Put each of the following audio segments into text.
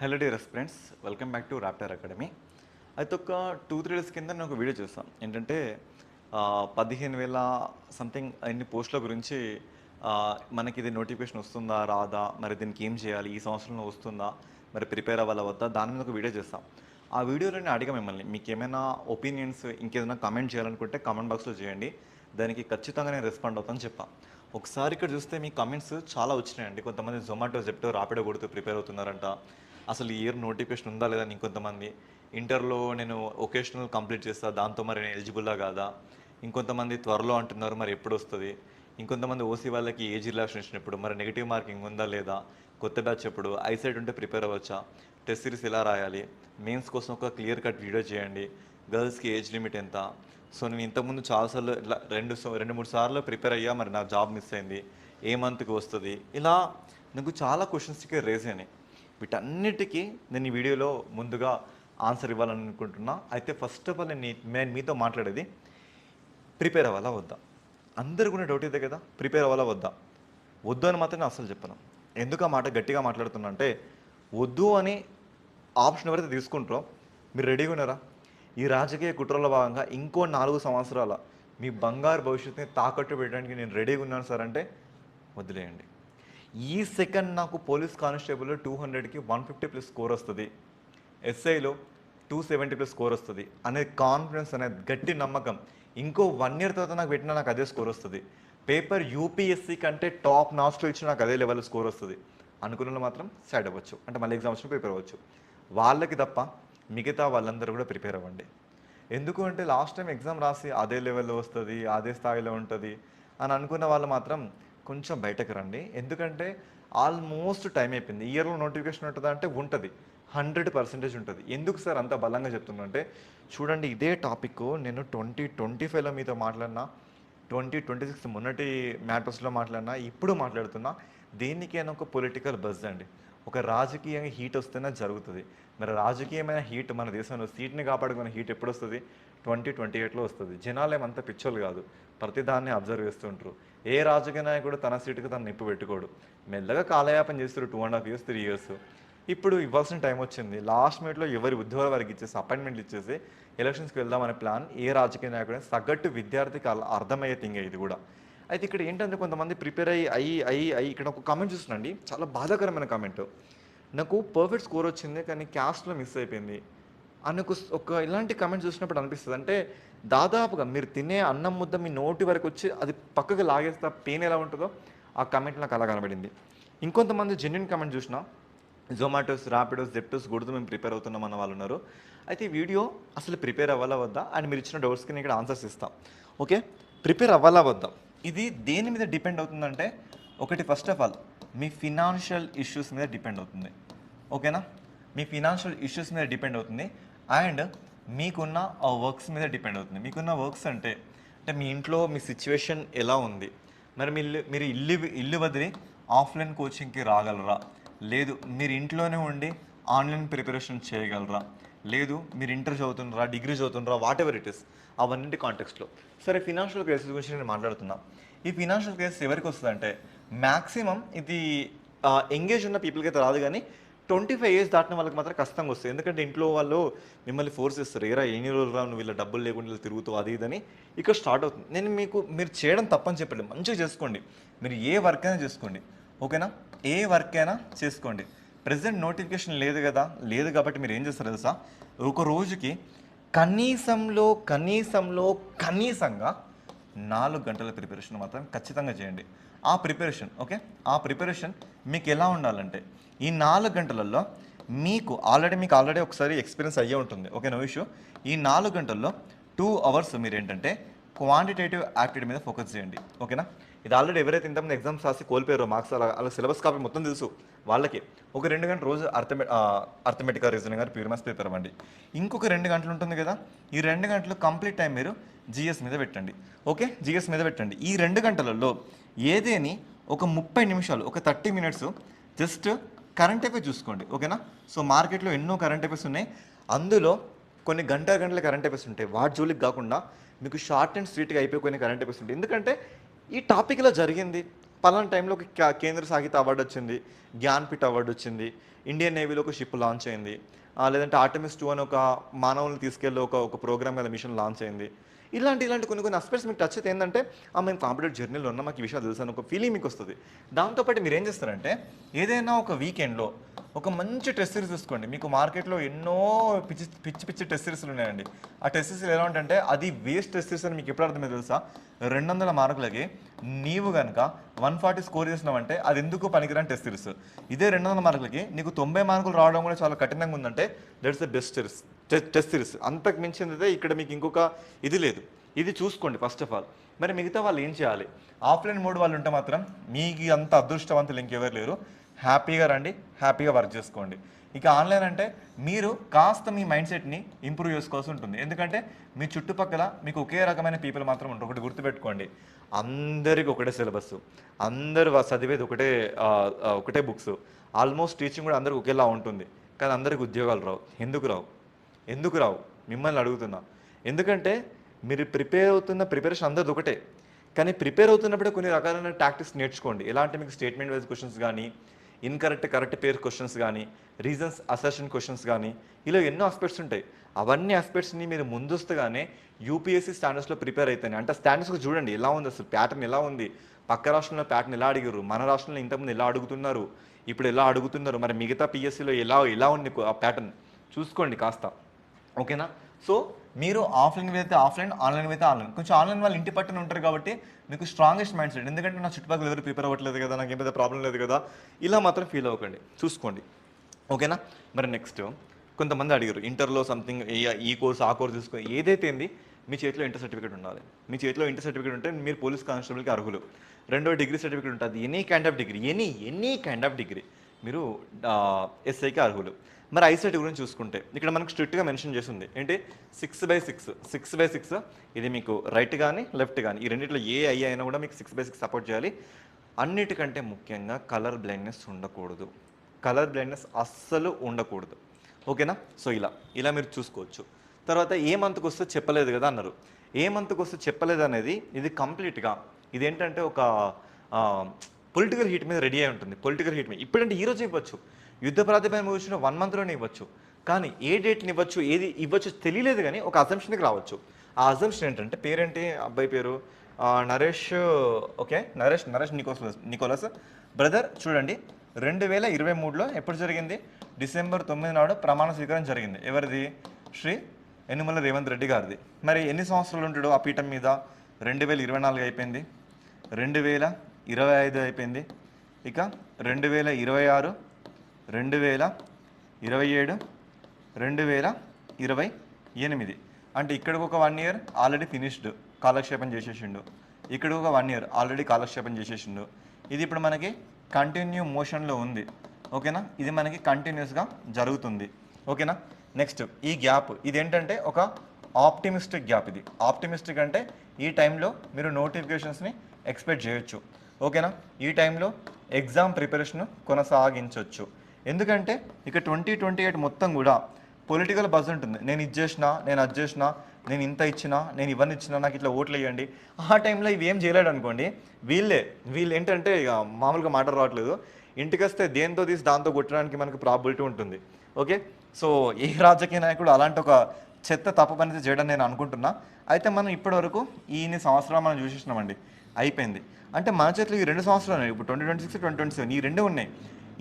Hello dear friends, welcome back to Raptor academy. అయితే ఒక 2-3 days కింద నేను ఒక వీడియో చూసాను. ఏంటంటే 15,000 సంథింగ్ ఇన్ని పోస్టుల గురించి మనకి ఇది నోటిఫికేషన్ వస్తుందా రాదా, మరి దీనికి ఏం చేయాలి, ఈ సంవత్సరంలో వస్తుందా, మరి ప్రిపేర్ అవ్వాలా వద్దా, దాని మీద ఒక వీడియో చేస్తాం. ఆ వీడియోలో నేను అడిగా మిమ్మల్ని, మీకు ఏమైనా ఒపీనియన్స్ ఇంకేదైనా కామెంట్ చేయాలనుకుంటే కామెంట్ బాక్స్లో చేయండి, దానికి ఖచ్చితంగా నేను రెస్పాండ్ అవుతాను చెప్పా. ఒకసారి ఇక్కడ చూస్తే మీ కామెంట్స్ చాలా వచ్చినాయండి. కొంతమంది జొమాటో జెప్టో రాపిడో కొడుతూ ప్రిపేర్ అవుతున్నారంట. అసలు ఈ ఇయర్ నోటిఫికేషన్ ఉందా లేదా అని ఇంకొంతమంది, ఇంటర్లో నేను ఒకేషనల్ కంప్లీట్ చేస్తా దాంతో మరి నేను ఎలిజిబుల్లా కాదా, ఇంకొంతమంది త్వరలో అంటున్నారు మరి ఎప్పుడు వస్తుంది, ఇంకొంతమంది ఓసీ వాళ్ళకి ఏజ్ రిలాక్సేషన్ ఎప్పుడు, మరి నెగిటివ్ మార్కింగ్ ఉందా లేదా, కొత్త బ్యాచ్ ఎప్పుడు, ఐసైట్ ఉంటే ప్రిపేర్ అవ్వచ్చా, టెస్ట్ సిరీస్ ఎలా రాయాలి, మెయిన్స్ కోసం ఒక క్లియర్ కట్ వీడియో చేయండి, గర్ల్స్కి ఏజ్ లిమిట్ ఎంత. సో నేను ఇంతకుముందు చాలాసార్లు ఇట్లా రెండు మూడు సార్లు ప్రిపేర్ అయ్యా, మరి నా జాబ్ మిస్ అయింది, ఏ మంత్కి వస్తుంది, ఇలా నాకు చాలా క్వశ్చన్స్కి రేజ్ అయినాయి. వీటన్నిటికీ నేను ఈ వీడియోలో ముందుగా ఆన్సర్ ఇవ్వాలని అనుకుంటున్నా. అయితే ఫస్ట్ ఆఫ్ ఆల్ నేను మీతో మాట్లాడేది ప్రిపేర్ అవ్వాలా వద్దా. అందరు కూడా డౌట్ ఇదే కదా, ప్రిపేర్ అవ్వాలా వద్దా. వద్దు అని మాత్రం నేను అసలు చెప్పను. ఎందుకు ఆ మాట గట్టిగా మాట్లాడుతున్నా అంటే, వద్దు అని ఆప్షన్ ఎవరైతే తీసుకుంటారో మీరు రెడీగా ఉన్నారా? ఈ రాజకీయ కుట్రలో భాగంగా ఇంకో 4 సంవత్సరాల మీ బంగారు భవిష్యత్తుని తాకట్టు పెట్టడానికి నేను రెడీగా ఉన్నాను సార్ అంటే వదిలేయండి. ఈ సెకండ్ నాకు పోలీస్ కానిస్టేబుల్లో 200కి 150+ స్కోర్ వస్తుంది, ఎస్ఐలో 270+ స్కోర్ వస్తుంది అనే కాన్ఫిడెన్స్, అనేది గట్టి నమ్మకం ఇంకో 1 ఇయర్ తర్వాత నాకు పెట్టినా నాకు అదే స్కోర్ వస్తుంది. పేపర్ యూపీఎస్సీ కంటే టాప్ నాస్ట్లో ఇచ్చి నాకు అదే లెవెల్ స్కోర్ వస్తుంది అనుకున్న మాత్రం సైడ్ అవ్వచ్చు, అంటే మళ్ళీ ఎగ్జామ్స్లో ప్రిపేర్ అవ్వచ్చు. వాళ్ళకి తప్ప మిగతా వాళ్ళందరూ కూడా ప్రిపేర్ అవ్వండి. ఎందుకు అంటే లాస్ట్ టైం ఎగ్జామ్ రాసి అదే లెవెల్లో వస్తుంది, అదే స్థాయిలో ఉంటుంది అని అనుకున్న వాళ్ళు మాత్రం కొంచెం బయటకు రండి. ఎందుకంటే ఆల్మోస్ట్ టైం అయిపోయింది. ఇయర్లో నోటిఫికేషన్ ఉంటుందా అంటే ఉంటుంది, 100% ఉంటుంది. ఎందుకు సార్ అంత బలంగా చెప్తున్నా అంటే, చూడండి ఇదే టాపిక్ నేను 2025లో మీతో మాట్లాడినా, 2026 మొన్నటి మ్యాటర్స్లో మాట్లాడినా, ఇప్పుడు మాట్లాడుతున్నా. దేనికైనా ఒక పొలిటికల్ బజ్ అండి, ఒక రాజకీయంగా హీట్ వస్తేనే జరుగుతుంది. మరి రాజకీయమైన హీట్ మన దేశంలో సీట్ని కాపాడుకునే హీట్ ఎప్పుడు వస్తుంది? 2028లో వస్తుంది. జనాలు ఏమంతా పిచ్చోళ్ళు కాదు, ప్రతిదాన్ని అబ్జర్వ్ చేస్తుంటారు. ఏ రాజకీయ నాయకుడు తన సీటుకు తను నిప్పు పెట్టుకోడు. మెల్లగా కాలయాపన చేస్తారు 2.5 years 3 years. ఇప్పుడు ఇవ్వాల్సిన టైం వచ్చింది. లాస్ట్ మినిట్లో ఎవరి ఉద్యోగాల వారికి ఇచ్చేసి అపాయింట్మెంట్లు ఇచ్చేసి ఎలక్షన్స్కి వెళ్దామనే ప్లాన్ ఏ రాజకీయ నాయకుడు సగటు విద్యార్థికి అర్థమయ్యే థింగ్ ఇది కూడా. అయితే ఇక్కడ ఏంటంటే కొంతమంది ప్రిపేర్ అయ్యి ఇక్కడ ఒక కామెంట్ చూస్తున్నాండి, చాలా బాధాకరమైన కామెంట్. నాకు పర్ఫెక్ట్ స్కోర్ వచ్చింది కానీ క్యాస్ట్లో మిస్ అయిపోయింది అని ఒక ఇలాంటి కామెంట్ చూసినప్పుడు అనిపిస్తుంది. అంటే దాదాపుగా మీరు తినే అన్నం ముద్ద మీ నోటి వరకు వచ్చి అది పక్కకు లాగేస్తే పెయిన్ ఎలా ఉంటుందో ఆ కామెంట్ నాకు అలా కనబడింది. ఇంకొంతమంది జెన్యున్ కామెంట్ చూసిన, జొమాటోస్, ర్యాపిడోస్, జెప్టోస్ కొడుతూ మేము ప్రిపేర్ అవుతున్నాం అన్న వాళ్ళు ఉన్నారు. అయితే ఈ వీడియో అసలు ప్రిపేర్ అవ్వాలా వద్దా అండ్ మీరు ఇచ్చిన డౌట్స్కి నేను ఇక్కడ ఆన్సర్స్ ఇస్తాం. ఓకే, ప్రిపేర్ అవ్వాలా వద్దా, ఇది దేని మీద డిపెండ్ అవుతుందంటే, ఒకటి first of all me financial issues మీద డిపెండ్ అవుతుంది. ఓకేనా, మీ ఫినాన్షియల్ ఇష్యూస్ మీద డిపెండ్ అవుతుంది అండ్ మీకున్న ఆ వర్క్స్ మీద డిపెండ్ అవుతుంది. మీకున్న వర్క్స్ అంటే మీ ఇంట్లో మీ సిచ్యువేషన్ ఎలా ఉంది, మరి మీరు ఇల్లు వదిలి ఆఫ్లైన్ కోచింగ్కి రాగలరా, లేదు మీరు ఇంట్లోనే ఉండి ఆన్లైన్ ప్రిపరేషన్ చేయగలరా, లేదు మీరు ఇంటర్ చదువుతున్నారా, డిగ్రీ చదువుతున్నారా, వాట్ ఎవర్ ఇట్ ఇస్, అవన్నింటి కాంటెక్స్ట్లో. సరే, ఫినాన్షియల్ కేసెస్ గురించి నేను మాట్లాడుతున్నా. ఈ ఫినాన్షియల్ కేసెస్ ఎవరికి వస్తుందంటే మ్యాక్సిమం ఇది ఎంగేజ్ ఉన్న పీపుల్కి అయితే రాదు, కానీ 25 years దాటిన వాళ్ళకి మాత్రం కష్టంగా వస్తుంది. ఎందుకంటే ఇంట్లో వాళ్ళు మిమ్మల్ని ఫోర్స్ చేస్తారు, ఏరా ఎన్ని రోజులు రా నువ్వు వీళ్ళ డబ్బులు లేకుండా వీళ్ళు తిరుగుతూ అది ఇదని ఇక్కడ స్టార్ట్ అవుతుంది. నేను మీరు చేయడం తప్పని చెప్పండి, మంచిగా చేసుకోండి. మీరు ఏ వర్క్ అయినా చేసుకోండి, ఓకేనా, ఏ వర్క్ అయినా చేసుకోండి. ప్రెసెంట్ నోటిఫికేషన్ లేదు కదా, లేదు కాబట్టి మీరు ఏం చేస్తారు తెలుసా, ఒక రోజుకి కనీసంగా 4 గంటల ప్రిపరేషన్ మాత్రం ఖచ్చితంగా చేయండి. ఆ ప్రిపరేషన్ మీకు ఎలా ఉండాలంటే, ఈ 4 గంటలలో మీకు ఆల్రెడీ ఒకసారి ఎక్స్పీరియన్స్ అయ్యే ఉంటుంది, ఓకే, నో ఇష్యూ. ఈ 4 గంటల్లో 2 hours మీరు ఏంటంటే క్వాంటిటేటివ్ యాప్టిట్యూడ్ మీద ఫోకస్ చేయండి, ఓకేనా. ఇది ఆల్రెడీ ఎవరైతే ఇంతమంది ఎగ్జామ్స్ రాసి కోల్పోయారో మార్క్స్, అలా సిలబస్ కాపీ మొత్తం తెలుసు వాళ్ళకి, ఒక 2 గంటలు రోజు అర్థమెటిక్ రీజనింగ్ గారు ప్యూర్ మ్యాథ్స్ పేపర్ అవ్వండి. ఇంకొక 2 గంటలు ఉంటుంది కదా, ఈ 2 గంటలు కంప్లీట్ టైం మీరు జిఎస్ మీద పెట్టండి. ఓకే, జిఎస్ మీద పెట్టండి. ఈ 2 గంటలలో ఏదేని ఒక 30 నిమిషాలు, ఒక 30 minutes జస్ట్ కరెంట్ అఫైర్స్ చూసుకోండి, ఓకేనా. సో మార్కెట్లో ఎన్నో కరెంట్ అఫైర్స్ ఉన్నాయి, అందులో కొన్ని గంటల కరెంట్ అఫైర్స్ ఉంటాయి, వాటి జోలికి కాకుండా మీకు షార్ట్ అండ్ స్వీట్గా అయిపోయి కొన్ని కరెంట్ అఫైర్స్ ఉంటాయి. ఎందుకంటే ఈ టాపిక్లో జరిగింది పలానా టైంలో ఒక కేంద్ర సాహిత్య అవార్డు వచ్చింది, జ్ఞాన్పీఠ్ అవార్డు వచ్చింది, ఇండియన్ నేవీలో ఒక షిప్ లాంచ్ అయింది, లేదంటే ఆర్టమిస్ 2 అని ఒక మానవులను తీసుకెళ్ళి ఒక ప్రోగ్రామ్ మీద మిషన్ లాంచ్ అయింది. ఇలాంటి కొన్ని అస్పెక్ట్స్ మీకు టచ్ అయితే ఏంటంటే మేము కాంపిటేటివ్ జర్నీలో ఉన్నాం, మాకు ఈ విషయాలు తెలుసు అని ఒక ఫీలింగ్ మీకు వస్తుంది. దాంతోపాటు మీరు ఏం చేస్తారంటే ఏదైనా ఒక వీకెండ్లో ఒక మంచి టెస్ట్ సిరీస్ చూసుకోండి. మీకు మార్కెట్లో ఎన్నో పిచ్చి టెస్ట్ సిరీస్లు ఉన్నాయండి. ఆ టెస్ట్ సిరీస్లు ఎలా ఉంటాయంటే అది వేస్ట్ టెస్ట్ సిరీస్ అని మీకు ఎప్పుడు అర్థమైంది తెలుసా? 200 మార్కులకి నీవు కనుక 140 స్కోర్ చేసినావంటే అది ఎందుకు పనికిరాని టెస్ట్ సిరీస్. ఇదే 200 మార్కులకి నీకు 90 మార్కులు రావడం కూడా చాలా కఠినంగా ఉందంటే that's the best test series. అంతకు మించింది ఇక్కడ మీకు ఇంకొక ఇది లేదు. ఇది చూసుకోండి ఫస్ట్ ఆఫ్ ఆల్. మరి మిగతా వాళ్ళు ఏం చేయాలి? ఆఫ్లైన్ మోడ్ వాళ్ళు ఉంటే మాత్రం మీకు అంత అదృష్టవంతులు ఇంకెవరు లేరు. హ్యాపీగా రండి, హ్యాపీగా వర్క్ చేసుకోండి. ఇక ఆన్లైన్ అంటే మీరు కాస్త మీ మైండ్ సెట్ని ఇంప్రూవ్ చేసుకోవాల్సి ఉంటుంది. ఎందుకంటే మీ చుట్టుపక్కల మీకు ఒకే రకమైన పీపుల్ మాత్రం ఉంటారు. ఒకటి గుర్తుపెట్టుకోండి, అందరికి ఒకటే సిలబస్, అందరు చదివేది ఒకటే బుక్స్, ఆల్మోస్ట్ టీచింగ్ కూడా అందరికి ఒకేలా ఉంటుంది. కానీ అందరికి ఉద్యోగాలు రావు. ఎందుకు రావు మిమ్మల్ని అడుగుతున్నా. ఎందుకంటే మీరు ప్రిపేర్ అవుతున్న ప్రిపరేషన్ అందరిది ఒకటే, కానీ ప్రిపేర్ అవుతున్నప్పుడే కొన్ని రకాలైన టాక్టిక్స్ నేర్చుకోండి. ఎలా అంటే మీకు స్టేట్మెంట్ వైజ్ క్వశ్చన్స్ కానీ, కరెక్ట్ పేర్ క్వశ్చన్స్ కానీ, రీజన్స్ అసర్షన్ క్వశ్చన్స్ కానీ, ఇలా ఎన్నో ఆస్పెక్ట్స్ ఉంటాయి. అవన్నీ ఆస్పెక్ట్స్ని మీరు ముందస్తుగానే యూపీఎస్సీ స్టాండర్డ్స్లో ప్రిపేర్ అవుతాయి. అంటే స్టాండర్డ్స్కి చూడండి ఎలా ఉంది, అసలు ప్యాటర్న్ ఎలా ఉంది, పక్క రాష్ట్రంలో ప్యాటర్న్ ఎలా అడిగారు, మన రాష్ట్రంలో ఇంతకుముందు ఎలా అడుగుతున్నారు, ఇప్పుడు ఎలా అడుగుతున్నారు, మరి మిగతా పిఎస్సీలో ఎలా ఉంది ఆ ప్యాటర్న్ చూసుకోండి కాస్త. ఓకేనా? సో మీరు ఆఫ్లైన్ అయితే ఆఫ్లైన్, ఆన్లైన్ అయితే ఆన్లైన్. కొంచెం ఆన్లైన్ వాళ్ళు ఇంటి పట్టున ఉంటారు కాబట్టి మీకు స్ట్రాంగెస్ట్ మైండ్ సెట్. ఎందుకంటే నా చుట్టుపక్కల ఎవరు ప్రిపేర్ అవ్వట్లేదు కదా, నాకు ఏం పెద్ద ప్రాబ్లం లేదు కదా, ఇలా మాత్రం ఫీల్ అవ్వకండి, చూసుకోండి. ఓకేనా? మరి నెక్స్ట్ కొంతమంది అడిగారు ఇంటర్లో సంథింగ్ ఈ కోర్స్ ఆ కోర్స్ తీసుకో. ఏదైతే ఏంది, మీ చేతిలో ఇంటర్ సర్టిఫికేట్ ఉండాలి. మీ చేతిలో ఇంటర్ సర్టిఫికేట్ ఉంటే మీరు పోలీస్ కానిస్టేబుల్కి అర్హులు. రెండో డిగ్రీ సర్టిఫికేట్ ఉంటుంది, ఎనీ కైండ్ ఆఫ్ డిగ్రీ మీరు ఎస్ఐకి అర్హులు. మరి ఐసెట్ గురించి చూసుకుంటే ఇక్కడ మనకు స్ట్రిక్ట్గా మెన్షన్ చేస్తుంది ఏంటి, 6/6 ఇది మీకు రైట్ కానీ లెఫ్ట్ కానీ ఈ రెండింటిలో ఏ ఐ అయినా కూడా మీకు 6/6 సపోర్ట్ చేయాలి. అన్నిటికంటే ముఖ్యంగా కలర్ బ్లైండ్నెస్ ఉండకూడదు. అస్సలు ఉండకూడదు. ఓకేనా? సో ఇలా మీరు చూసుకోవచ్చు. తర్వాత ఏ మంత్కి వస్తే చెప్పలేదు కదా అన్నారు. ఏ మంత్కి వస్తే చెప్పలేదు అనేది ఇది కంప్లీట్గా ఇదేంటంటే ఒక పొలిటికల్ హీట్ మీద రెడీ అయి ఉంటుంది. పొలిటికల్ హీట్ మీద ఇప్పుడంటే ఈరోజు ఇవ్వచ్చు, యుద్ధ ప్రాతిపదికన ముగిసిన 1 మంత్లోనే ఇవ్వచ్చు. కానీ ఏ డేట్ని ఇవ్వచ్చు, ఏది ఇవ్వచ్చు తెలియలేదు, కానీ ఒక అజంప్షన్కి రావచ్చు. ఆ అజంప్షన్ ఏంటంటే పేరేంటి, అబ్బాయి పేరు Naresh. Okay, Naresh Nicholas brother. చూడండి 2023లో ఎప్పుడు జరిగింది, December 9 నాడు ప్రమాణ స్వీకారం జరిగింది. ఎవరిది? శ్రీ యనుమల రేవంత్ రెడ్డి గారిది. మరి ఎన్ని సంవత్సరాలు ఉంటాడు ఆ పీఠం మీద? 2024 అయిపోయింది, 2025 అయిపోయింది, ఇక 2026, 2027, 2028. అంటే ఇక్కడికి ఒక 1 ఇయర్ ఆల్రెడీ ఫినిష్డ్, కాలక్షేపం చేసేసిండు. ఇక్కడికి ఒక 1 ఇయర్ ఆల్రెడీ కాలక్షేపం చేసేసిండు. ఇది ఇప్పుడు మనకి కంటిన్యూ మోషన్లో ఉంది. ఓకేనా? ఇది మనకి కంటిన్యూస్గా జరుగుతుంది. ఓకేనా? నెక్స్ట్ ఈ గ్యాప్ ఇదేంటంటే ఒక ఆప్టిమిస్టిక్ గ్యాప్. ఇది ఆప్టిమిస్టిక్ అంటే ఈ టైంలో మీరు నోటిఫికేషన్స్ని ఎక్స్పెక్ట్ చేయొచ్చు. ఓకేనా? ఈ టైంలో ఎగ్జామ్ ప్రిపరేషన్ కొనసాగించవచ్చు. ఎందుకంటే ఇక 2028 మొత్తం కూడా పొలిటికల్ బజ్ ఉంటుంది. నేను ఇది చేసిన, నేను అది చేసిన, నేను ఇంత ఇచ్చినా, నేను ఇవన్నీ ఇచ్చినా, నాకు ఇట్లా ఓట్లు వేయండి. ఆ టైంలో ఇవి ఏం చేయలేడు అనుకోండి, వీళ్ళు ఏంటంటే ఇక మామూలుగా మాట రావట్లేదు, ఇంటికి వస్తే దేంతో తీసి దాంతో కొట్టడానికి మనకు ప్రాబిలిటీ ఉంటుంది. ఓకే, సో ఏ రాజకీయ నాయకుడు అలాంటి ఒక చెత్త తప్పు పని చేయడం నేను అనుకుంటున్నా. అయితే మనం ఇప్పటివరకు ఇన్ని సంవత్సరాలు మనం చూసేసినామండి, అయిపోయింది. అంటే మన చేతిలో ఈ 2 సంవత్సరాలు ఉన్నాయి. ఇప్పుడు 2026, 2027 ఈ 2 ఉన్నాయి.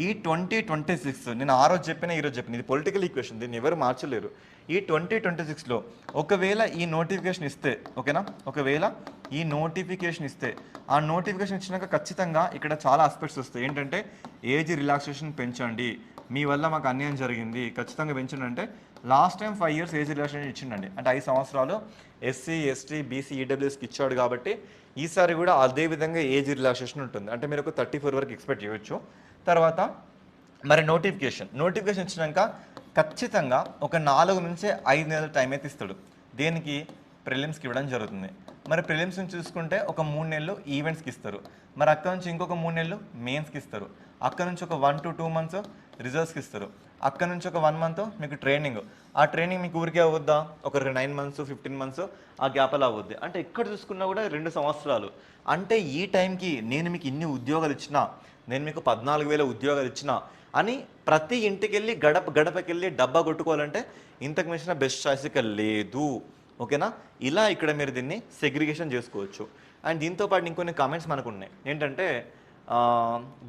ఈ 2026 నేను ఆ రోజు చెప్పిన, ఈరోజు చెప్పిన, ఇది పొలిటికల్ ఈక్వేషన్, దీన్ని ఎవరు మార్చలేరు. ఈ 2026లో ఒకవేళ ఈ నోటిఫికేషన్ ఇస్తే, ఓకేనా, ఒకవేళ ఈ నోటిఫికేషన్ ఇస్తే, ఆ నోటిఫికేషన్ ఇచ్చినాక ఖచ్చితంగా ఇక్కడ చాలా ఆస్పెక్ట్స్ వస్తాయి. ఏంటంటే ఏజ్ రిలాక్సేషన్ పెంచండి, మీ వల్ల మాకు అన్యాయం జరిగింది, ఖచ్చితంగా పెంచండి. అంటే last time 5 years age relaxation ఇచ్చిండండి, అంటే 5 సంవత్సరాలు ఎస్సీ, ఎస్టీ, బీసీ, ఈడబ్ల్యూఎస్కి ఇచ్చాడు. కాబట్టి ఈసారి కూడా అదే విధంగా ఏజ్ రిలాక్సేషన్ ఉంటుంది. అంటే మీరు ఒక 34 వరకు ఎక్స్పెక్ట్ చేయవచ్చు. తర్వాత మరి నోటిఫికేషన్ ఇచ్చినాక ఖచ్చితంగా ఒక 4 నుంచి 5 నెలల టైం అయితే ఇస్తాడు. దేనికి? ప్రిలిమ్స్కి ఇవ్వడం జరుగుతుంది. మరి ప్రిలిమ్స్ నుంచి చూసుకుంటే ఒక 3 నెలలు ఈవెంట్స్కి ఇస్తారు. మరి అక్కడ నుంచి ఇంకొక 3 నెలలు మెయిన్స్కి ఇస్తారు. అక్కడ నుంచి ఒక 1 to 2 months రిజల్ట్స్కి ఇస్తారు. అక్కడ నుంచి ఒక 1 మంత్ మీకు ట్రైనింగ్. ఆ ట్రైనింగ్ మీకు ఊరికే అవ్వద్దా? ఒకరికి 9 మంత్స్, 15 మంత్స్ ఆ గ్యాప్ అలా అవుద్ది. అంటే ఎక్కడ చూసుకున్నా కూడా 2 సంవత్సరాలు. అంటే ఈ టైంకి నేను మీకు ఇన్ని ఉద్యోగాలు ఇచ్చినా, నేను మీకు 14,000 ఉద్యోగాలు ఇచ్చినా అని ప్రతి ఇంటికెళ్ళి గడపకెళ్ళి డబ్బా కొట్టుకోవాలంటే ఇంతకు మించిన బెస్ట్ చాయిస్ ఇక లేదు. ఓకేనా? ఇలా ఇక్కడ మీరు దీన్ని సెగ్రిగేషన్ చేసుకోవచ్చు. అండ్ దీంతో పాటు ఇంకొన్ని కామెంట్స్ మనకు ఉన్నాయి. ఏంటంటే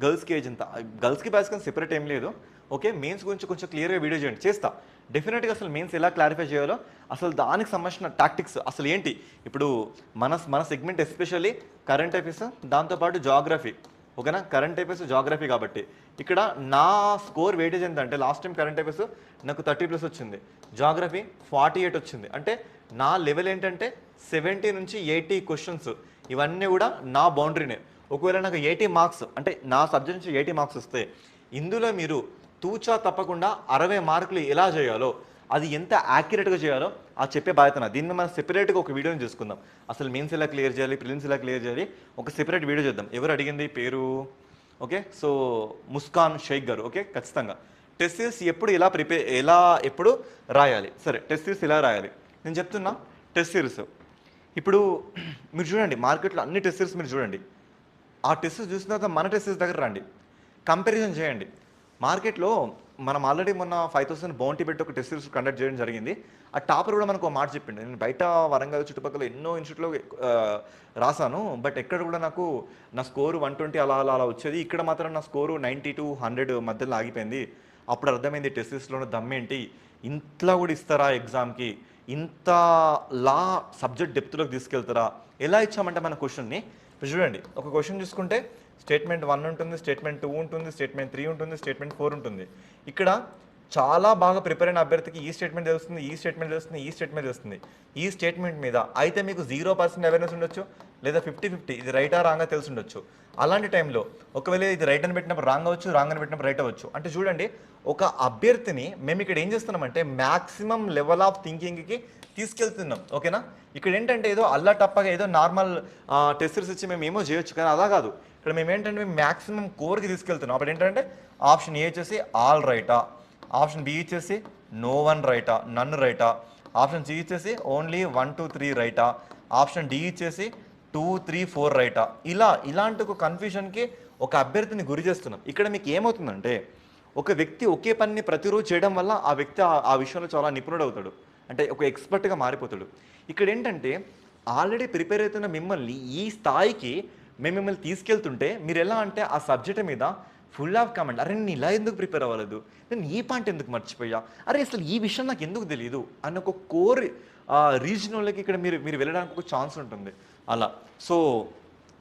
గర్ల్స్కి ఏజ్ ఎంత, గర్ల్స్కి బాయ్స్కి సెపరేట్ ఏం లేదు. ఓకే, మెయిన్స్ గురించి కొంచెం క్లియర్గా వీడియో చేయండి, చేస్తా డెఫినెట్గా. అసలు మెయిన్స్ ఎలా క్లారిఫై చేయాలో, అసలు దానికి సంబంధించిన టాక్టిక్స్ అసలు ఏంటి. ఇప్పుడు మన సెగ్మెంట్ ఎస్పెషల్లీ కరెంట్ అఫైర్స్, దాంతోపాటు జాగ్రఫీ. ఓకేనా? కరెంట్ అఫైర్స్, జాగ్రఫీ కాబట్టి ఇక్కడ నా స్కోర్ వెయిటేజ్ ఎంత అంటే లాస్ట్ టైం కరెంట్ అఫైర్స్ నాకు 30+ వచ్చింది, జాగ్రఫీ 48 వచ్చింది. అంటే నా లెవెల్ ఏంటంటే 70 నుంచి 80 క్వశ్చన్స్, ఇవన్నీ కూడా నా బౌండరీనే. ఒకవేళ నాకు 80 మార్క్స్ అంటే నా సబ్జెక్ట్ నుంచి 80 మార్క్స్ వస్తే ఇందులో మీరు తూచా తప్పకుండా 60 మార్కులు ఎలా చేయాలో, అది ఎంత యాక్యురేట్గా చేయాలో అది చెప్పే బాధ్యత. దీన్ని మనం సెపరేట్గా ఒక వీడియోని చేసుకుందాం. అసలు మెయిన్స్ ఎలా క్లియర్ చేయాలి, ప్రిలిమ్స్ ఎలా క్లియర్ చేయాలి, ఒక సెపరేట్ వీడియో చేద్దాం. ఎవరు అడిగింది పేరు? ఓకే, సో ముస్కాన్ షేక్ గారు. ఓకే, ఖచ్చితంగా టెస్ట్ సిరీస్ ఎప్పుడు రాయాలి. సరే, టెస్ట్ సిరీస్ ఎలా రాయాలి నేను చెప్తున్నా. టెస్ట్ సిరీస్ ఇప్పుడు మీరు చూడండి, మార్కెట్లో అన్ని టెస్ట్ సిరీస్ మీరు చూడండి. ఆ టెస్ట్ చూసిన తర్వాత మన టెస్ట్ సిరీస్ దగ్గర రండి, కంపారిజన్ చేయండి. మార్కెట్లో మనం ఆల్రెడీ మొన్న 5,000 బౌంటీ పెట్టి ఒక టెస్ట్ సిరీస్ కండక్ట్ చేయడం జరిగింది. ఆ టాపర్ కూడా మనకు ఒక మాట చెప్పిండు. నేను బయట వరంగల్ చుట్టుపక్కల ఎన్నో ఇన్స్టిట్యూట్లో రాశాను, బట్ ఎక్కడ కూడా నాకు నా స్కోరు 120 అలా వచ్చేది. ఇక్కడ మాత్రం నా స్కోరు 90 to 100 మధ్యలో ఆగిపోయింది. అప్పుడు అర్థమైంది టెస్ట్ సిరీస్లోనే దమ్మేంటి, ఇంతలా కూడా ఇస్తారా ఎగ్జామ్కి, ఇంత లా సబ్జెక్ట్ డెప్త్లోకి తీసుకెళ్తారా. ఎలా ఇచ్చామంటే మన క్వశ్చన్ని చూడండి. ఒక క్వశ్చన్ చూసుకుంటే స్టేట్మెంట్ 1 ఉంటుంది, స్టేట్మెంట్ 2 ఉంటుంది, స్టేట్మెంట్ 3 ఉంటుంది, స్టేట్మెంట్ 4 ఉంటుంది. ఇక్కడ చాలా బాగా ప్రిపేర్ అయిన అభ్యర్థికి ఈ స్టేట్మెంట్ తెలుస్తుంది, ఈ స్టేట్మెంట్ తెలుస్తుంది, ఈ స్టేట్మెంట్ తెలుస్తుంది. ఈ స్టేట్మెంట్ మీద అయితే మీకు 0% అవేర్నెస్ ఉండొచ్చు, లేదా 50-50 ఇది రైటా రాంగా తెలిసి ఉండొచ్చు. అలాంటి టైంలో ఒకవేళ ఇది రైట్ అని పెట్టినప్పుడు రాంగ్ అవ్వచ్చు, రాంగ్ అని పెట్టినప్పుడు రైట్ అవ్వచ్చు. అంటే చూడండి, ఒక అభ్యర్థిని మేము ఇక్కడ ఏం చేస్తున్నామంటే మ్యాక్సిమం లెవెల్ ఆఫ్ థింకింగ్కి తీసుకెళ్తున్నాం. ఓకేనా? ఇక్కడ ఏంటంటే ఏదో అల్లా టప్పగా ఏదో నార్మల్ టెస్ట్ సిరీస్ ఇచ్చి మేము ఏమో చేయొచ్చు, కానీ అలా కాదు. ఇక్కడ మేము ఏంటంటే మేము మ్యాక్సిమం కోర్కి తీసుకెళ్తున్నాం. అప్పుడు ఏంటంటే ఆప్షన్ ఏ వచ్చేసి ఆల్ రైటా, ఆప్షన్ బి ఇచ్చేసి నో వన్ రైటా, నన్ను రైటా, ఆప్షన్ సి ఇచ్చేసి ఓన్లీ 1 to 3 రైటా, ఆప్షన్ డి ఇచ్చేసి 2, 3, 4 రైటా. ఇలాంటి ఒక కన్ఫ్యూజన్కి ఒక అభ్యర్థిని గురి చేస్తున్నాం. ఇక్కడ మీకు ఏమవుతుందంటే ఒక వ్యక్తి ఒకే పనిని ప్రతిరోజు చేయడం వల్ల ఆ వ్యక్తి ఆ విషయంలో చాలా నిపుణుడు అవుతాడు, అంటే ఒక ఎక్స్పర్ట్గా మారిపోతాడు. ఇక్కడ ఏంటంటే ఆల్రెడీ ప్రిపేర్ అవుతున్న మిమ్మల్ని ఈ స్థాయికి మేము మిమ్మల్ని తీసుకెళ్తుంటే మీరు ఎలా అంటే ఆ సబ్జెక్ట్ మీద ఫుల్ ఆఫ్ కామెంట్, అరే నేను ఇలా ఎందుకు ప్రిపేర్ అవ్వలేదు, నేను ఈ పాయింట్ ఎందుకు మర్చిపోయా, అరే అసలు ఈ విషయం నాకు ఎందుకు తెలియదు అన్న ఒక కోర్ రీజనల్లోకి ఇక్కడ మీరు వెళ్ళడానికి ఒక ఛాన్స్ ఉంటుంది. అలా సో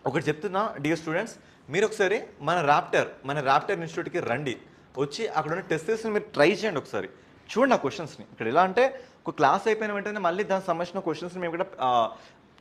ఒకటి చెప్తున్నా డియర్ స్టూడెంట్స్, మీరు ఒకసారి మన ర్యాప్టర్ ఇన్స్టిట్యూట్కి రండి, వచ్చి అక్కడ ఉన్న టెస్ట్ సిరీస్ని మీరు ట్రై చేయండి. ఒకసారి చూడండి ఆ క్వశ్చన్స్ని. ఇక్కడ ఎలా అంటే ఒక క్లాస్ అయిపోయిన వెంటనే మళ్ళీ దానికి సంబంధించిన క్వశ్చన్స్ని మేము ఇక్కడ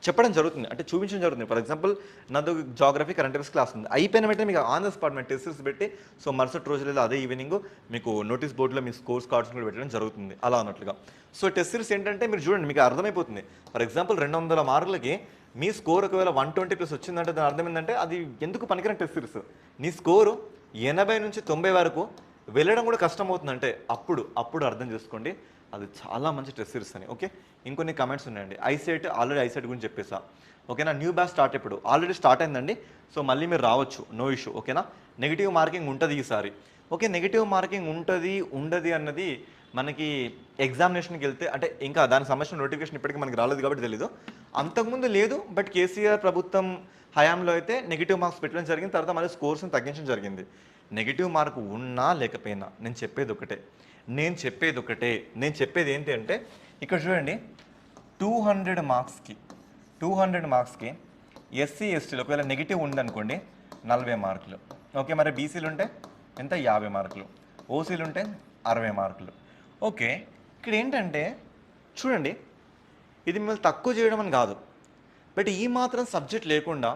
చెప్పడం జరుగుతుంది, అంటే చూపించడం జరుగుతుంది. ఫర్ ఎగ్జాంపుల్ నాది జాగ్రఫీ కరెంట్ అఫైర్స్ క్లాస్ ఉంది, అయిపోయిన వెంటనే మీకు ఆన్ ద స్పాట్ మేము టెస్ట్ సిరీస్ పెట్టి సో మరుసటి రోజు లేదా అదే ఈవినింగ్ మీకు నోటీస్ బోర్డులో మీ స్కోర్స్ కార్డ్స్ కూడా పెట్టడం జరుగుతుంది అలా అన్నట్లుగా. సో టెస్ట్ సిరీస్ ఏంటంటే మీరు చూడండి, మీకు అర్థమైపోతుంది. ఫర్ ఎగ్జాంపుల్ 200 మార్కులకి మీ స్కోర్ ఒకవేళ 120+ వచ్చిందంటే దాని అర్థం ఏంటంటే అది ఎందుకు పనికిరాని టెస్ట్ సిరీస్. నీ స్కోరు 80 నుంచి 90 వరకు వెళ్ళడం కూడా కష్టమవుతుందంటే అప్పుడు అర్థం చేసుకోండి అది చాలా మంచి టెస్ట్ సిరీస్ అని. ఓకే, ఇంకొన్ని కమెంట్స్ ఉన్నాయండి. ఆల్రెడీ ఐసెట్ గురించి చెప్పేసా. ఓకేనా? న్యూ బ్యాచ్ స్టార్ట్ ఇప్పుడు ఆల్రెడీ స్టార్ట్ అయిందండి. సో మళ్ళీ మీరు రావచ్చు, నో ఇష్యూ. ఓకేనా? నెగిటివ్ మార్కింగ్ ఉంటుంది ఈసారి. ఓకే, నెగిటివ్ మార్కింగ్ ఉండదు అన్నది మనకి ఎగ్జామినేషన్కి వెళ్తే, అంటే ఇంకా దానికి సంబంధించిన నోటిఫికేషన్ ఇప్పటికీ మనకి రాలేదు కాబట్టి తెలీదు. అంతకుముందు లేదు, బట్ కేసీఆర్ ప్రభుత్వం హయాంలో అయితే నెగిటివ్ మార్క్స్ పెట్టడం జరిగింది. తర్వాత మళ్ళీ స్కోర్స్ని తగ్గించడం జరిగింది. నెగిటివ్ మార్క్ ఉన్నా లేకపోయినా నేను చెప్పేది ఒకటే. నేను చెప్పేది ఏంటి అంటే ఇక్కడ చూడండి, 200 మార్క్స్కి ఎస్సీ ఎస్టీలు ఒకవేళ నెగిటివ్ ఉందనుకోండి 40 మార్కులు. ఓకే, మరి బీసీలు ఉంటే ఎంత 50 మార్కులు, ఓసీలు ఉంటే 60 మార్కులు. ఓకే, ఇక్కడ ఏంటంటే చూడండి, ఇది మిమ్మల్ని తక్కువ చేయడం అని కాదు, బట్ ఈ మాత్రం సబ్జెక్ట్ లేకుండా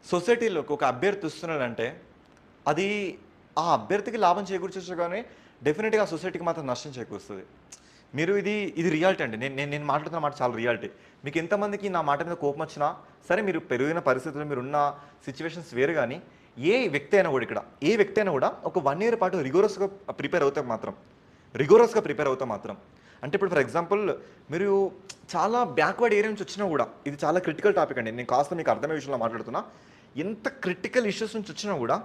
సొసైటీలోకి ఒక అభ్యర్థి వస్తున్నాడంటే అది ఆ అభ్యర్థికి లాభం చేకూర్చొచ్చు, కానీ డెఫినెట్గా ఆ సొసైటీకి మాత్రం నష్టం చేకూరుస్తుంది. మీరు ఇది రియాలిటీ అండి. నేను మాట్లాడుతున్న మాట చాలా రియాలిటీ. మీకు ఎంతమందికి నా మాట మీద కోపం వచ్చినా సరే, మీరు పెరిగిన పరిస్థితుల్లో మీరున్న సిచ్యువేషన్స్ వేరు, కానీ ఏ వ్యక్తి అయినా కూడా ఒక 1 year పాటు రిగోరస్గా ప్రిపేర్ అవుతాం మాత్రం రిగోరస్గా ప్రిపేర్ అవుతా మాత్రం. అంటే ఇప్పుడు ఫర్ ఎగ్జాంపుల్ మీరు చాలా బ్యాక్వర్డ్ ఏరియా నుంచి వచ్చినా కూడా, ఇది చాలా క్రిటికల్ టాపిక్ అండి, నేను కాస్త మీకు అర్థమయ్యే విషయంలో మాట్లాడుతున్నా. ఎంత క్రిటికల్ ఇష్యూస్ నుంచి వచ్చినా కూడా,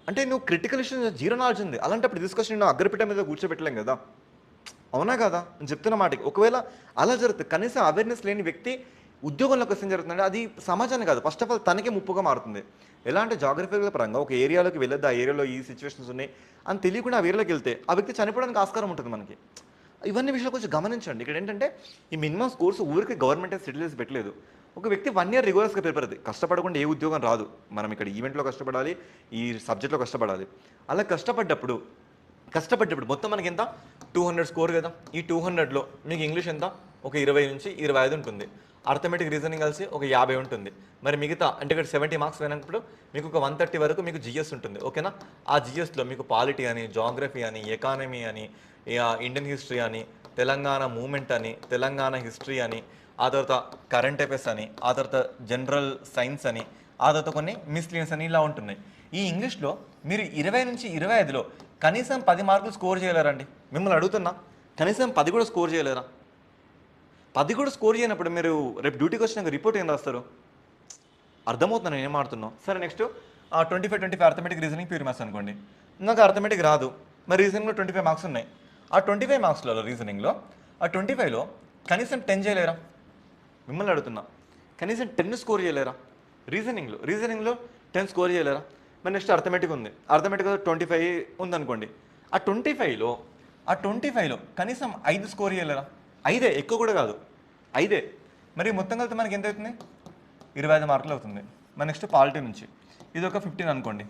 అంటే నువ్వు క్రిటికల్ ఇష్యూస్ జీరో నాలెడ్జ్ ఉంది, అలాంటప్పుడు తీసుకొచ్చి నేను అగ్రపీఠ మీద కూర్చోబెట్టలేం కదా, అవునా కదా నేను చెప్తున్న మాటకి. ఒకవేళ అలా జరుగుతుంది, కనీసం అవేర్నెస్ లేని వ్యక్తి ఉద్యోగంలోకి వస్తే జరుగుతుందంటే అది సమాజాన్ని కాదు, ఫస్ట్ ఆఫ్ ఆల్ తనకే ముప్పుగా మారుతుంది. ఎలా అంటే జాగ్రఫికల్ పరంగా ఒక ఏరియాలోకి వెళ్ళొద్దు, ఆ ఏరియాలో ఈ సిచ్యువేషన్స్ ఉన్నాయి అని తెలియకుండా ఆ ఏరియాలోకి వెళ్తే ఆ వ్యక్తి చనిపోవడానికి ఆస్కారం ఉంటుంది మనకి. ఇవన్నీ విషయాలు కొంచెం గమనించండి. ఇక్కడ ఏంటంటే ఈ మినిమం కోర్సు ఊరికి గవర్నమెంట్ సెటిల్ చేసి పెట్టలేదు. ఒక వ్యక్తి 1 ఇయర్ రిగోరస్గా ప్రిపేర్ అవుతుంది, కష్టపడకుండా ఏ ఉద్యోగం రాదు. మనం ఇక్కడ ఈవెంట్లో కష్టపడాలి, ఈ సబ్జెక్ట్లో కష్టపడాలి. అలా కష్టపడ్డప్పుడు మొత్తం మనకి ఎంత 200 స్కోర్ కదా. ఈ 200లో మీకు ఇంగ్లీష్ ఎంత ఒక 20 నుంచి 25 ఉంటుంది, అర్థమెటిక్ రీజనింగ్ కలిసి ఒక 50 ఉంటుంది. మరి మిగతా అంటే ఇక్కడ 70 మార్క్స్ అయినప్పుడు మీకు ఒక 130 వరకు మీకు జిఎస్ ఉంటుంది, ఓకేనా. ఆ జిఎస్లో మీకు పాలిటీ అని, జాగ్రఫీ అని, ఎకానమీ అని, ఇండియన్ హిస్టరీ అని, తెలంగాణ మూమెంట్ అని, తెలంగాణ హిస్టరీ అని, ఆ తర్వాత కరెంట్ అఫైర్స్ అని, ఆ తర్వాత జనరల్ సైన్స్ అని, ఆ తర్వాత కొన్ని మిస్లీనియస్ అని ఇలా ఉంటున్నాయి. ఈ ఇంగ్లీష్లో మీరు 20 నుంచి 25లో కనీసం 10 మార్కులు స్కోర్ చేయలేరండి. మిమ్మల్ని అడుగుతున్నా, కనీసం 10 కూడా స్కోర్ చేయలేరా? 10 కూడా స్కోర్ చేయనప్పుడు మీరు రేపు డ్యూటీకి వచ్చినాక రిపోర్ట్ ఏం రాస్తారు? అర్థమవుతుంది నేను ఏం ఆడుతున్నావు. సరే next 25 arithmetic reasoning pure maths అనుకోండి. నాకు అర్థమెటిక్ రాదు, మరి రీజనింగ్లో 25 మార్క్స్ ఉన్నాయి. ఆ 25 మార్క్స్లలో రీజనింగ్లో ఆ 25లో కనీసం 10 చేయలేరా? మిమ్మల్ని అడుగుతున్నా, కనీసం 10 స్కోర్ చేయలేరా? రీజనింగ్లో 10 స్కోర్ చేయలేరా? మరి నెక్స్ట్ అర్థమెటిక్ ఉంది, అర్థమెటిక్ 25 ఉందనుకోండి. ఆ 25లో కనీసం 5 స్కోర్ చేయలేరా? 5, ఎక్కువ కూడా కాదు, 5. మరి మొత్తం కలిసి మనకి ఎంత అవుతుంది? 25 మార్కులు అవుతుంది. మరి నెక్స్ట్ పాలిటీ నుంచి ఇది ఒక 15 అనుకోండి,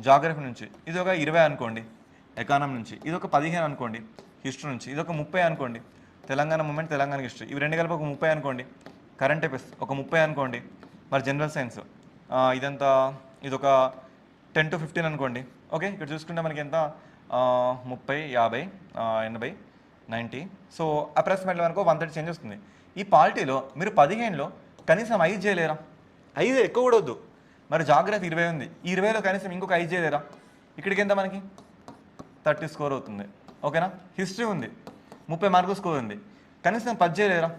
జాగ్రఫీ నుంచి ఇది ఒక 20 అనుకోండి, ఎకానమీ నుంచి ఇది ఒక 15 అనుకోండి, హిస్టరీ నుంచి ఇది ఒక 30 అనుకోండి, తెలంగాణ మూమెంట్, తెలంగాణ హిస్టరీ ఇవి రెండు కలిపి ఒక 30 అనుకోండి, కరెంట్ అఫైర్స్ ఒక 30 అనుకోండి, మరి జనరల్ సైన్స్ ఇదంతా ఇది ఒక 10 to 15 అనుకోండి. ఓకే, ఇక్కడ చూసుకుంటే మనకి ఎంత 30, 50, 80, 90, సో అప్రాక్సిమేట్లీ మనకు 130 చేంజ్ వస్తుంది. ఈ పాలిటీలో మీరు 15లో కనీసం 5 చేయలేరా? 5 ఎక్కువ కూడా వద్దు. మరి జాగ్రఫీ 20 ఉంది, ఈ 20లో కనీసం ఇంకొక 5 చేయలేరా? ఇక్కడికి ఎంత మనకి 30 స్కోర్ అవుతుంది, ఓకేనా. హిస్టరీ ఉంది 30 మార్కులు స్కోర్ ఉంది, కనీసం 10 చేయలేరా?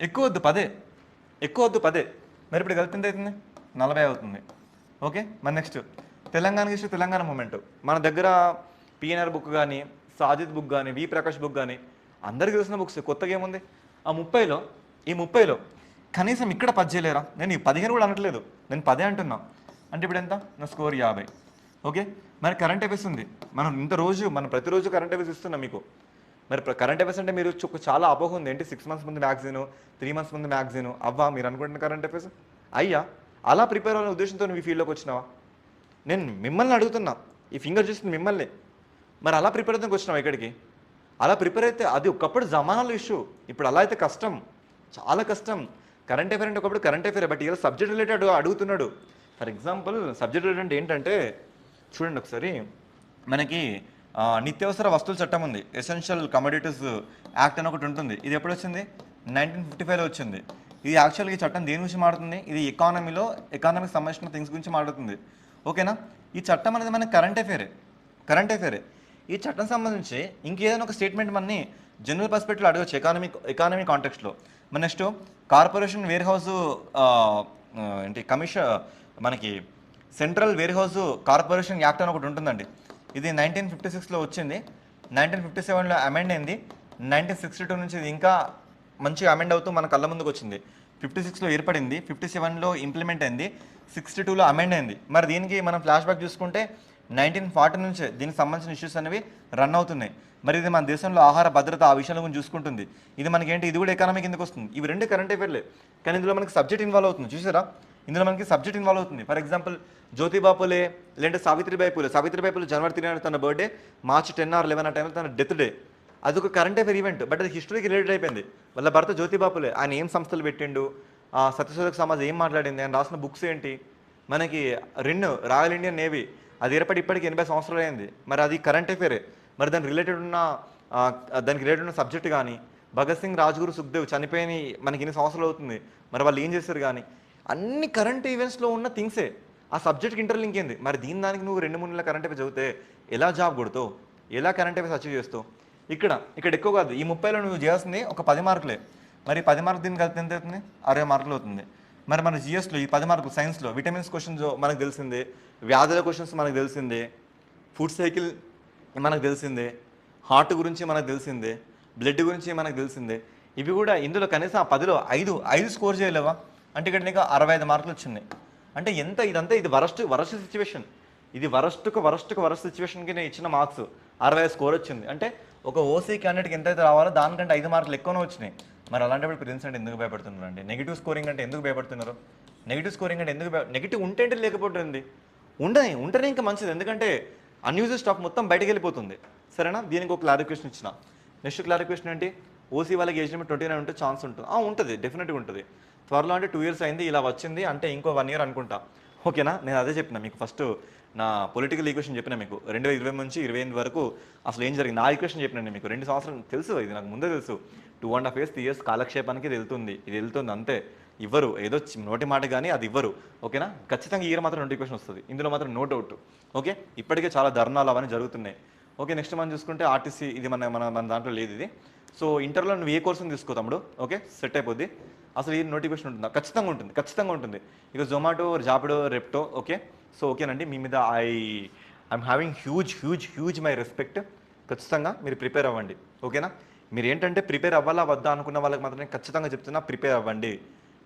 ఎక్కువ వద్దు 10. మరి ఇప్పుడు కలిపి ఎంత అవుతుంది? 40 అవుతుంది, ఓకే. మరి next Telangana history, Telangana moment మన దగ్గర పిఎన్ఆర్ బుక్ కానీ, సాజిద్ బుక్ కానీ, వి ప్రకాష్ బుక్ కానీ అందరికీ తెలిసిన బుక్స్, కొత్తగా ఏముంది? ఆ 30లో కనీసం ఇక్కడ 10 చేయలేరా? నేను ఈ 15 కూడా అనట్లేదు, నేను 10 అంటున్నా. అంటే ఇప్పుడు ఎంత? నా స్కోర్ 50, ఓకే. మరి కరెంట్ అఫైర్స్ ఉంది, మనం ప్రతిరోజు కరెంట్ అఫైర్స్ ఇస్తున్నాం మీకు. మరి కరెంట్ అఫైర్స్ అంటే మీరు చాలా అపోహ ఉంది, ఏంటి 6 months ముందు మ్యాగజైన్, 3 months ముందు మ్యాగజైన్ అవ్వా మీరు అనుకుంటున్న కరెంట్ అఫైర్స్ అయ్యా? అలా ప్రిపేర్ అవ్వాలనే ఉద్దేశంతో నువ్వు ఈ ఫీల్డ్లోకి వచ్చినావా? నేను మిమ్మల్ని అడుగుతున్నా, ఈ ఫింగర్ చూస్తుంది మిమ్మల్ని. మరి అలా ప్రిపేర్ అవుతానికి వచ్చినావా ఇక్కడికి? అలా ప్రిపేర్ అయితే అది ఒకప్పుడు జమానాలో ఇష్యూ, ఇప్పుడు అలా అయితే కష్టం, చాలా కష్టం. కరెంట్ అఫైర్ అంటే ఒకప్పుడు కరెంట్ అఫైర్, బట్ ఇలా సబ్జెక్ట్ రిలేటెడ్ అడుగుతున్నాడు. ఫర్ ఎగ్జాంపుల్ సబ్జెక్ట్ రిలేటెడ్ ఏంటంటే చూడండి ఒకసారి, మనకి నిత్యావసర వస్తువుల చట్టం ఉంది, ఎసెన్షియల్ కమోడిటీస్ యాక్ట్ అని ఒకటి ఉంటుంది. ఇది ఎప్పుడు వచ్చింది? 1955లో వచ్చింది. ఇది యాక్చువల్గా ఈ చట్టం దేని గురించి మాట్లాడుతుంది? ఇది ఎకానమీకి సంబంధించిన థింగ్స్ గురించి మాట్లాడుతుంది, ఓకేనా. ఈ చట్టం అనేది మన కరెంట్ అఫైరే. ఈ చట్టం సంబంధించి ఇంకేదైనా ఒక స్టేట్మెంట్ మనని జనరల్ పర్స్పెక్టివ్లో అడగచ్చు ఎకానమీ కాంటెక్స్ట్లో. మన నెక్స్ట్ కార్పొరేషన్ వేర్ హౌస్ ఏంటి కమిషన్, మనకి central warehouse corporation act అని ఒకటి ఉంటుందండి. ఇది 1956లో వచ్చింది, 1957లో అమెండ్ అయింది, 1962 నుంచి ఇది ఇంకా మంచిగా అమెండ్ అవుతూ మన కళ్ళ ముందుకు వచ్చింది. 56లో ఏర్పడింది, 57లో ఇంప్లిమెంట్ అయింది, 62లో అమెండ్ అయింది. మరి దీనికి మనం ఫ్లాష్ బ్యాక్ చూసుకుంటే 1940 నుంచే దీనికి సంబంధించిన ఇష్యూస్ అనేవి రన్ అవుతున్నాయి. మరి ఇది మన దేశంలో ఆహార భద్రత ఆ విషయాల గురించి చూసుకుంటుంది. ఇది మనకేంటి? ఇది కూడా ఎకానమీ కిందకు వస్తుంది. ఇవి రెండు కరెంట్ అఫైర్లే, కానీ ఇందులో మనకి సబ్జెక్ట్ ఇన్వాల్వ్ అవుతుంది. చూసారా, ఇందులో మనకి సబ్జెక్ట్ ఇన్వాల్వ్ అవుతుంది. ఫర్ ఎగ్జాంపుల్ జ్యోతిబా పూలే లేదంటే సావిత్రిబాయి పూలే జనవరి 3 తన బర్త్డే, మార్చ్ 10 or 11 ఆ టైంలో తన డెత్ డే. అదొక కరెంట్ అఫైర్ ఈవెంట్, బట్ అది హిస్టరీకి రిలేటెడ్ అయిపోయింది. వాళ్ళ భర్త జ్యోతిబా పూలే ఆయన ఏం సంస్థలు పెట్టిండు, సత్యశోధక సమాజ్ ఏం మాట్లాడింది, ఆయన రాసిన బుక్స్ ఏంటి, మనకి రాయల్ ఇండియన్ నేవీ అది ఏర్పడి ఇప్పటికి 80 సంవత్సరాలు అయింది. మరి అది కరెంట్ అఫైరే. మరి దానికి రిలేటెడ్ ఉన్న సబ్జెక్ట్ కానీ, భగత్ సింగ్, రాజ్గురు, సుఖ్దేవ్ చనిపోయి మనకి ఇన్ని సంవత్సరాలు అవుతుంది, మరి వాళ్ళు ఏం చేస్తారు కానీ, అన్ని కరెంట్ ఈవెంట్స్లో ఉన్న థింగ్సే. ఆ సబ్జెక్ట్కి ఇంటర్లింక్ ఏంది? మరి దానికి నువ్వు 2-3 నెలల కరెంట్ అఫైర్ చదివితే ఎలా జాబ్ కొడతావు, ఎలా కరెంట్ అఫైర్స్ అచీవ్ చేస్తావు? ఇక్కడ ఎక్కువ కాదు. ఈ 30లో నువ్వు చేయాల్సింది ఒక 10 మార్కులే. మరి 10 మార్కులు దీనికి కలిపితే ఎంత అవుతుంది? 60 మార్కులు అవుతుంది. మరి మన జిఎస్లో ఈ 10 మార్కులు సైన్స్లో విటమిన్స్ క్వశ్చన్స్ మనకు తెలిసిందే, వ్యాధుల క్వశ్చన్స్ మనకు తెలిసిందే, ఫుడ్ సైకిల్ మనకు తెలిసిందే, హార్ట్ గురించి మనకు తెలిసిందే, బ్లడ్ గురించి మనకు తెలిసిందే. ఇవి కూడా ఇందులో కనీసం ఆ 10లో 5 స్కోర్ చేయలేవా? అంటే ఇక్కడ నీకు 65 మార్కులు వచ్చినాయి. అంటే ఎంత ఇదంతా ఇది వరస్ట్ సిచ్యువేషన్. ఇది వరస్ట్ సిచ్యువేషన్కి నేను ఇచ్చిన మార్క్స్ 65 స్కోర్ వచ్చింది. అంటే ఒక ఓసీ క్యాండిడేట్కి ఎంతైతే రావాలో దానికంటే 5 మార్కులు ఎక్కువనే వచ్చినాయి. మరి అలాంటప్పుడు ప్రిన్స్ అంటే ఎందుకు భయపడుతున్నారు అండి? నెగిటివ్ స్కోరింగ్ అంటే ఎందుకు భయపడుతున్నారు? నెగిటివ్ స్కోరింగ్ అంటే ఎందుకు నెగిటివ్ ఉంటే లేకపోతుంది? ఉంటేనే ఇంకా మంచిది. ఎందుకంటే అన్యూజ్డ్ స్టాక్ మొత్తం బయటకు వెళ్ళిపోతుంది. సరేనా? దీనికి ఒక క్లారిఫికేషన్ ఇచ్చిన. నెక్స్ట్ క్లారిఫికేషన్ ఏంటి? ఓసీ వాళ్ళకి ఏజ్ లిమిట్ 29 ఉంటే ఛాన్స్ ఉంటుంది. ఉంటుంది, డెఫినెట్గా ఉంటుంది. త్వరలో అంటే 2 years అయింది, ఇలా వచ్చింది అంటే ఇంకో 1 year అనుకుంటా. ఓకేనా? నేను అదే చెప్పిన మీకు ఫస్ట్ నా పొలిటికల్ ఈక్వేషన్ చెప్పిన మీకు 2020 నుంచి 2028 వరకు అసలు ఏం జరిగింది. నా ఈక్వేషన్ చెప్పిన మీకు 2 సంవత్సరాలు తెలుసు, ఇది నాకు ముందే తెలుసు. 2.5 years 3 years కాలక్షేపానికి ఇది వెళ్తుంది అంతే. ఇవ్వరు, ఏదో నోటి మాట కానీ అది ఇవ్వరు. ఓకేనా? ఖచ్చితంగా ఈ ఇయర్ మాత్రం నోటిఫికేషన్ వస్తుంది, ఇందులో మాత్రం నో డౌట్. ఓకే, ఇప్పటికే చాలా ధర్నాలు అవన్నీ జరుగుతున్నాయి. ఓకే, నెక్స్ట్ మనం చూసుకుంటే ఆర్టీసీ, ఇది మన దాంట్లో లేదు ఇది. సో ఇంటర్లో నువ్వు ఏ కోర్సుని తీసుకో తమ్ముడు, ఓకే సెట్ అయిపోద్ది. అసలు ఈ నోటిఫికేషన్ ఉంటుందా? ఖచ్చితంగా ఉంటుంది. ఇక జొమాటో, జాపిడో, రెప్టో. ఓకే, సో ఓకేనండి, మీ మీద I'm having huge my respect. ఖచ్చితంగా మీరు ప్రిపేర్ అవ్వండి. ఓకేనా? మీరు ఏంటంటే ప్రిపేర్ అవ్వాలా వద్దా అనుకున్న వాళ్ళకి మాత్రమే ఖచ్చితంగా చెప్తున్నా, ప్రిపేర్ అవ్వండి.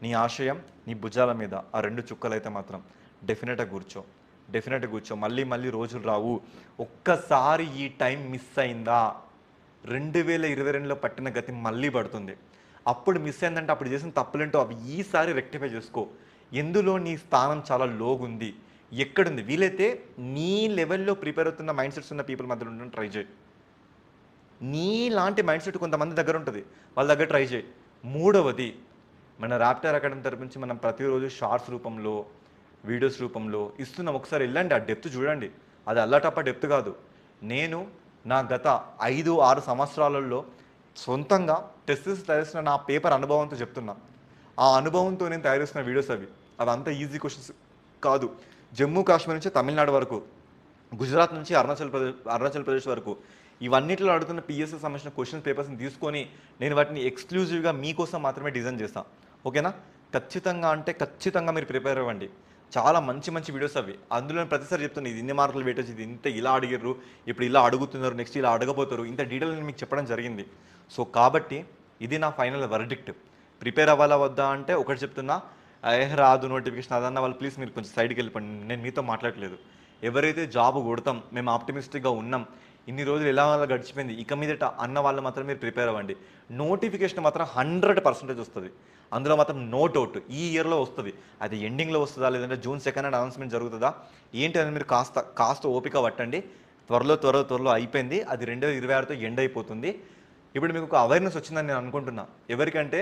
నీ ఆశయం నీ భుజాల మీద ఆ 2 చుక్కలు అయితే మాత్రం డెఫినెట్గా కూర్చో. మళ్ళీ రోజులు రావు. ఒక్కసారి ఈ టైం మిస్ అయిందా 2022లో పట్టిన గతి మళ్ళీ పడుతుంది. అప్పుడు మిస్ అయిందంటే అప్పుడు చేసిన తప్పులేంటో అవి ఈసారి రెక్టిఫై చేసుకో. ఎందులో నీ స్థానం చాలా లోగుంది, ఎక్కడుంది, వీలైతే నీ లెవెల్లో ప్రిపేర్ అవుతున్న మైండ్ సెట్స్ ఉన్న పీపుల్ మధ్యలో ఉండడం ట్రై చేయి. నీ లాంటి మైండ్ సెట్ కొంతమంది దగ్గర ఉంటుంది, వాళ్ళ దగ్గర ట్రై చేయి. మూడవది, మన ర్యాప్టర్ అకాడమీ తరపు నుంచి మనం ప్రతిరోజు షార్ట్స్ రూపంలో, వీడియోస్ రూపంలో ఇస్తున్నాం. ఒకసారి వెళ్ళండి, ఆ డెప్త్ చూడండి. అది అల్లటప్ప డెప్త్ కాదు. నేను నా గత 5-6 సంవత్సరాలలో సొంతంగా టెస్ట్ తయారు చేసిన నా పేపర్ అనుభవంతో చెప్తున్నా. ఆ అనుభవంతో నేను తయారు చేసిన వీడియోస్ అవి అంత ఈజీ క్వశ్చన్స్ కాదు. జమ్మూ కాశ్మీర్ నుంచి తమిళనాడు వరకు, గుజరాత్ నుంచి అరుణాచల్ ప్రదేశ్ వరకు ఇవన్నిటిలో అడుగుతున్న పిఎస్సి సంబంధించిన క్వశ్చన్ పేపర్స్ని తీసుకొని నేను వాటిని ఎక్స్క్లూజివ్గా మీకోసం మాత్రమే డిజైన్ చేస్తాను. ఓకేనా? ఖచ్చితంగా మీరు ప్రిపేర్ అవ్వండి. చాలా మంచి వీడియోస్ అవి. అందులో ప్రతిసారి చెప్తున్నాను, ఇది ఇన్ని మార్కులు వెయిటేజ్, ఇది ఇంత ఇలా అడిగారు, ఇప్పుడు ఇలా అడుగుతున్నారు, నెక్స్ట్ ఇలా అడగబోతారు, ఇంత డీటెయిల్ నేను మీకు చెప్పడం జరిగింది. సో కాబట్టి ఇది నా ఫైనల్ వర్డిక్ట్. ప్రిపేర్ అవ్వాలా వద్దా అంటే ఒకటి చెప్తున్నా, రాదు నోటిఫికేషన్ అదన్న వాళ్ళు ప్లీజ్ మీరు కొంచెం సైడ్కి వెళ్ళిపోండి. నేను మీతో మాట్లాడలేదు. ఎవరైతే జాబ్ కొడతాం, మేము ఆప్టిమిస్టిక్గా ఉన్నాం, ఇన్ని రోజులు ఎలా వల్ల గడిచిపోయింది, ఇక మీదట అన్న వాళ్ళు మాత్రం మీరు ప్రిపేర్ అవ్వండి. నోటిఫికేషన్ మాత్రం 100% వస్తుంది, అందులో మాత్రం నో డౌట్. ఈ ఇయర్లో వస్తుంది. అది ఎండింగ్లో వస్తుందా లేదంటే June 2 అనౌన్స్మెంట్ జరుగుతుందా ఏంటి అని మీరు కాస్త ఓపిక పట్టండి. త్వరలో అయిపోయింది. అది 2026తో ఎండ్ అయిపోతుంది. ఇప్పుడు మీకు ఒక అవేర్నెస్ వచ్చిందని నేను అనుకుంటున్నా. ఎవరికంటే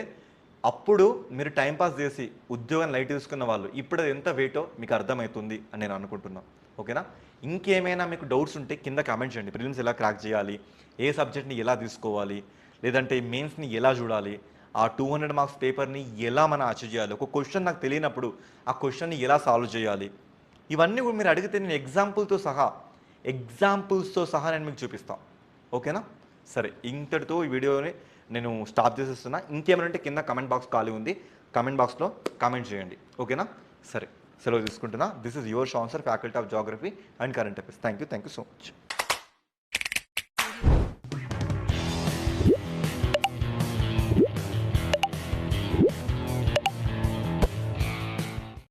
అప్పుడు మీరు టైంపాస్ చేసి ఉద్యోగం లైట్ తీసుకున్న వాళ్ళు ఇప్పుడు అది ఎంత వెయిటో మీకు అర్థమవుతుంది అని నేను అనుకుంటున్నాను. ఓకేనా? ఇంకేమైనా మీకు డౌట్స్ ఉంటే కింద కామెంట్ చేయండి. ప్రిలిమ్స్ ఎలా క్రాక్ చేయాలి, ఏ సబ్జెక్ట్ని ఎలా తీసుకోవాలి, లేదంటే మెయిన్స్ని ఎలా చూడాలి, ఆ 200 మార్క్స్ పేపర్ని ఎలా మనం అచీవ్ చేయాలి, ఒక క్వశ్చన్ నాకు తెలియనప్పుడు ఆ క్వశ్చన్ని ఎలా సాల్వ్ చేయాలి, ఇవన్నీ కూడా మీరు అడిగితే నేను ఎగ్జాంపుల్స్తో సహా నేను మీకు చూపిస్తాను. ఓకేనా? సరే, ఇంతటితో ఈ వీడియోని నేను స్టాప్ చేసేస్తున్నా. ఇంకేమైనా ఉంటే కింద కమెంట్ బాక్స్ ఖాళీ ఉంది, కమెంట్ బాక్స్లో కామెంట్ చేయండి. ఓకేనా? సరే, సెలవు తీసుకుంటున్నా. దిస్ ఇస్ యువర్ షాన్సర్, faculty of geography and current affairs. Thank you so much.